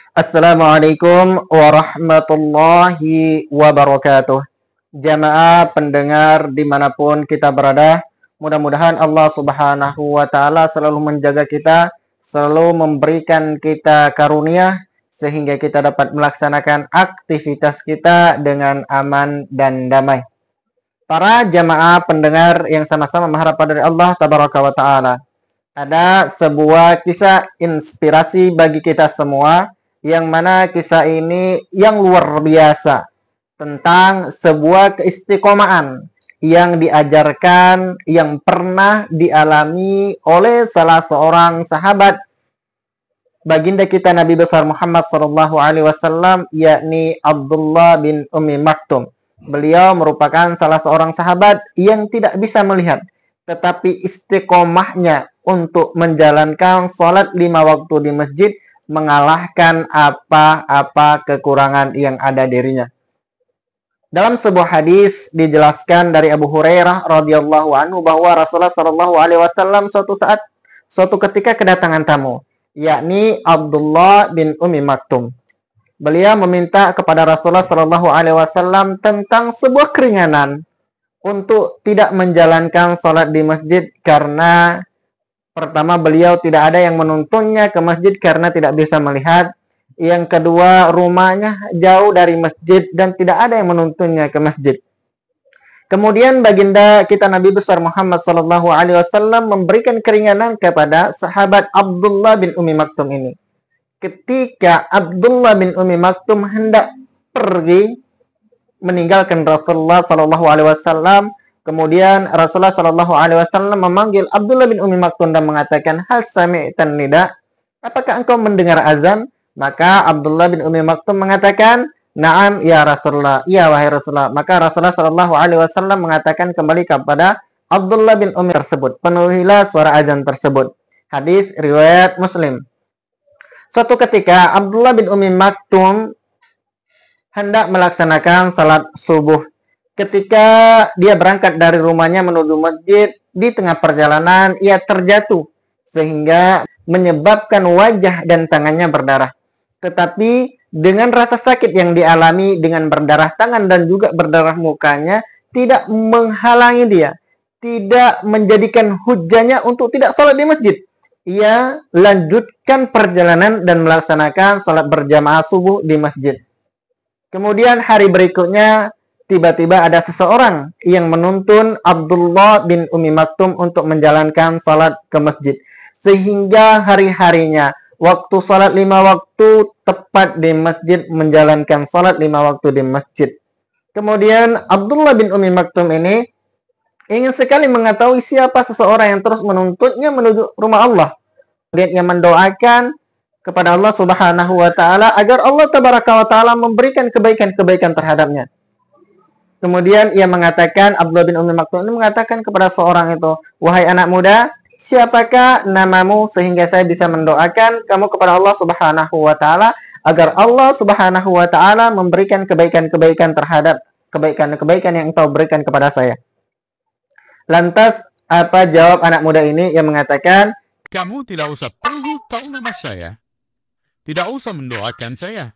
Assalamualaikum warahmatullahi wabarakatuh. Jamaah pendengar dimanapun kita berada, mudah-mudahan Allah Subhanahu wa Ta'ala selalu menjaga kita, selalu memberikan kita karunia sehingga kita dapat melaksanakan aktivitas kita dengan aman dan damai. Para jamaah pendengar yang sama-sama mengharapkan dari Allah Tabaraka wa Ta'ala, ada sebuah kisah inspirasi bagi kita semua, yang mana kisah ini yang luar biasa tentang sebuah keistiqomahan yang diajarkan, yang pernah dialami oleh salah seorang sahabat baginda kita Nabi besar Muhammad SAW, yakni Abdullah bin Ummi Maktum. Beliau merupakan salah seorang sahabat yang tidak bisa melihat, tetapi istiqomahnya untuk menjalankan sholat 5 waktu di masjid mengalahkan apa-apa kekurangan yang ada dirinya. Dalam sebuah hadis dijelaskan dari Abu Hurairah radhiyallahu anhu bahwa Rasulullah Shallallahu alaihi wasallam suatu ketika kedatangan tamu, yakni Abdullah bin Ummi Maktum. Beliau meminta kepada Rasulullah Shallallahu alaihi wasallam tentang sebuah keringanan untuk tidak menjalankan sholat di masjid karena pertama, beliau tidak ada yang menuntunnya ke masjid karena tidak bisa melihat. Yang kedua, rumahnya jauh dari masjid dan tidak ada yang menuntunnya ke masjid. Kemudian baginda kita Nabi besar Muhammad SAW memberikan keringanan kepada sahabat Abdullah bin Ummi Maktum ini. Ketika Abdullah bin Ummi Maktum hendak pergi meninggalkan Rasulullah SAW, kemudian Rasulullah Shallallahu Alaihi Wasallam memanggil Abdullah bin Ummi Maktum dan mengatakan, hal sami'tan nida, apakah engkau mendengar azan? Maka Abdullah bin Ummi Maktum mengatakan, na'am ya Rasulullah, iya wahai Rasulullah. Maka Rasulullah Shallallahu Alaihi Wasallam mengatakan kembali kepada Abdullah bin Ummi tersebut, penuhilah suara azan tersebut. Hadis riwayat Muslim. Suatu ketika Abdullah bin Ummi Maktum hendak melaksanakan salat subuh. Ketika dia berangkat dari rumahnya menuju masjid, di tengah perjalanan ia terjatuh sehingga menyebabkan wajah dan tangannya berdarah. Tetapi dengan rasa sakit yang dialami dengan berdarah tangan dan juga berdarah mukanya tidak menghalangi dia, tidak menjadikan hujahnya untuk tidak sholat di masjid. Ia lanjutkan perjalanan dan melaksanakan sholat berjamaah subuh di masjid. Kemudian hari berikutnya tiba-tiba ada seseorang yang menuntun Abdullah bin Ummi Maktum untuk menjalankan salat ke masjid. Sehingga hari-harinya waktu salat 5 waktu tepat di masjid, menjalankan salat 5 waktu di masjid. Kemudian Abdullah bin Ummi Maktum ini ingin sekali mengetahui siapa seseorang yang terus menuntunnya menuju rumah Allah. Kemudian ia mendoakan kepada Allah Subhanahu wa Ta'ala agar Allah Tabaraka wa Ta'ala memberikan kebaikan-kebaikan terhadapnya. Kemudian ia mengatakan, Abdullah bin Ummi Maktum ini mengatakan kepada seorang itu, wahai anak muda, siapakah namamu sehingga saya bisa mendoakan kamu kepada Allah Subhanahu wa Ta'ala agar Allah Subhanahu wa Ta'ala memberikan kebaikan-kebaikan terhadap kebaikan-kebaikan yang engkau berikan kepada saya. Lantas apa jawab anak muda ini? Yang mengatakan, kamu tidak usah perlu tahu nama saya, tidak usah mendoakan saya,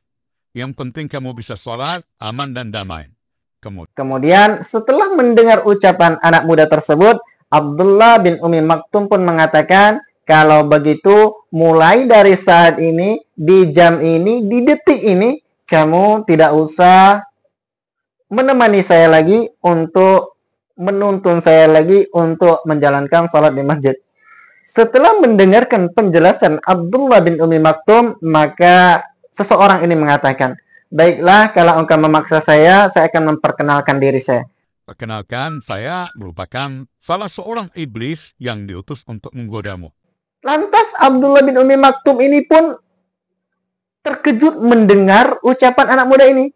yang penting kamu bisa sholat aman dan damai. Kemudian setelah mendengar ucapan anak muda tersebut, Abdullah bin Ummi Maktum pun mengatakan, kalau begitu mulai dari saat ini, di jam ini, di detik ini, kamu tidak usah menemani saya lagi untuk menuntun saya lagi untuk menjalankan salat di masjid. Setelah mendengarkan penjelasan Abdullah bin Ummi Maktum, maka seseorang ini mengatakan, baiklah, kalau engkau memaksa saya akan memperkenalkan diri saya. Perkenalkan, saya merupakan salah seorang iblis yang diutus untuk menggodamu. Lantas Abdullah bin Ummi Maktum ini pun terkejut mendengar ucapan anak muda ini.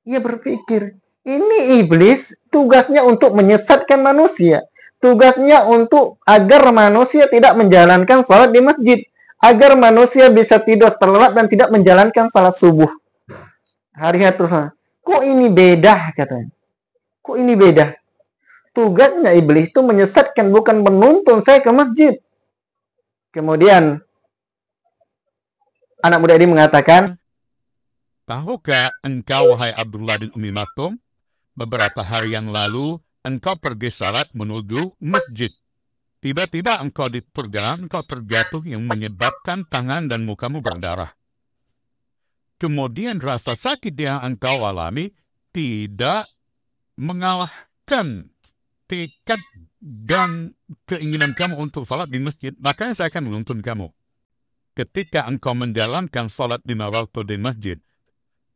Ia berpikir, ini iblis tugasnya untuk menyesatkan manusia. Tugasnya untuk agar manusia tidak menjalankan sholat di masjid. Agar manusia bisa tidur terlelap dan tidak menjalankan salat subuh. Hari-hari terus, kok ini beda katanya. Kok ini beda? Tugasnya iblis itu menyesatkan, bukan menuntun saya ke masjid. Kemudian Anak muda ini mengatakan, tahukah engkau, wahai Abdullah bin Umi Maktum, beberapa hari yang lalu engkau pergi salat menuju masjid. Tiba-tiba engkau di perjalanan engkau terjatuh yang menyebabkan tangan dan mukamu berdarah. Kemudian rasa sakit yang engkau alami tidak mengalahkan tekad dan keinginan kamu untuk salat di masjid. Makanya saya akan menuntun kamu. Ketika engkau menjalankan salat 5 waktu di masjid,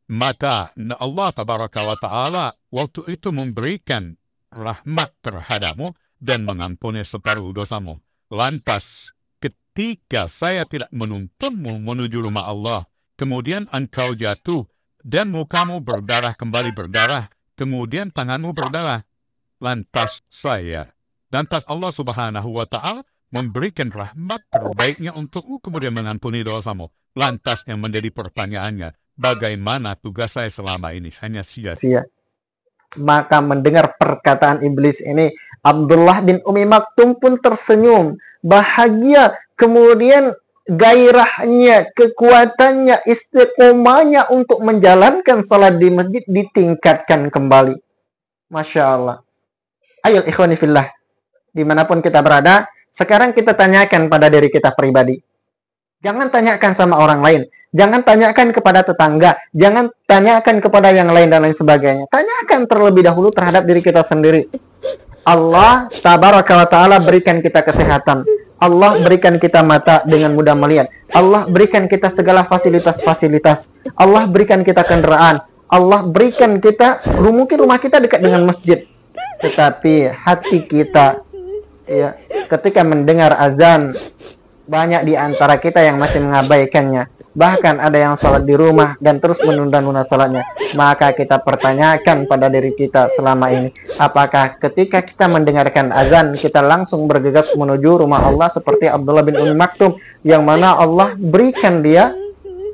maka Allah Tabaraka wa Ta'ala waktu itu memberikan rahmat terhadapmu dan mengampuni separuh dosamu. Lantas ketika saya tidak menuntunmu menuju rumah Allah, kemudian engkau jatuh dan mukamu berdarah, kembali berdarah, kemudian tanganmu berdarah, lantas Allah Subhanahu wa Ta'ala memberikan rahmat terbaiknya untukmu, kemudian mengampuni dosamu. Lantas yang menjadi pertanyaannya, bagaimana tugas saya selama ini? Hanya sia-sia. Maka mendengar perkataan iblis ini, Abdullah bin Umi Maktum pun tersenyum, bahagia, kemudian gairahnya, kekuatannya, istiqomahnya untuk menjalankan salat di masjid ditingkatkan kembali. Masya Allah. Ayo ikhwani fillah, dimanapun kita berada, sekarang kita tanyakan pada diri kita pribadi. Jangan tanyakan sama orang lain. Jangan tanyakan kepada tetangga. Jangan tanyakan kepada yang lain dan lain sebagainya. Tanyakan terlebih dahulu terhadap diri kita sendiri. Allah Tabaraka wa Ta'ala berikan kita kesehatan. Allah berikan kita mata dengan mudah melihat. Allah berikan kita segala fasilitas-fasilitas. Allah berikan kita kendaraan. Allah berikan kita, mungkin rumah kita dekat dengan masjid. Tetapi hati kita, ya, ketika mendengar azan, banyak di antara kita yang masih mengabaikannya. Bahkan ada yang sholat di rumah dan terus menunda-nunda sholatnya. Maka kita pertanyakan pada diri kita selama ini, apakah ketika kita mendengarkan azan, kita langsung bergegas menuju rumah Allah seperti Abdullah bin Umi Maktum, yang mana Allah berikan dia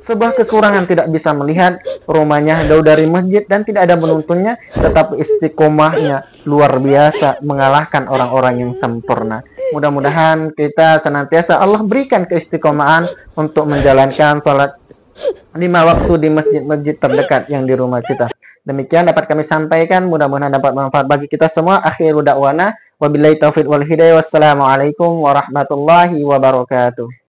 sebuah kekurangan, tidak bisa melihat, rumahnya jauh dari masjid dan tidak ada menuntunnya, tetapi istiqomahnya luar biasa, mengalahkan orang-orang yang sempurna. Mudah-mudahan kita senantiasa Allah berikan keistiqomahan untuk menjalankan sholat 5 waktu di masjid-masjid terdekat yang di rumah kita. Demikian dapat kami sampaikan, mudah-mudahan dapat bermanfaat bagi kita semua. Akhiru da'wana wabillahi taufiq wal hidayah. Wassalamualaikum warahmatullahi wabarakatuh.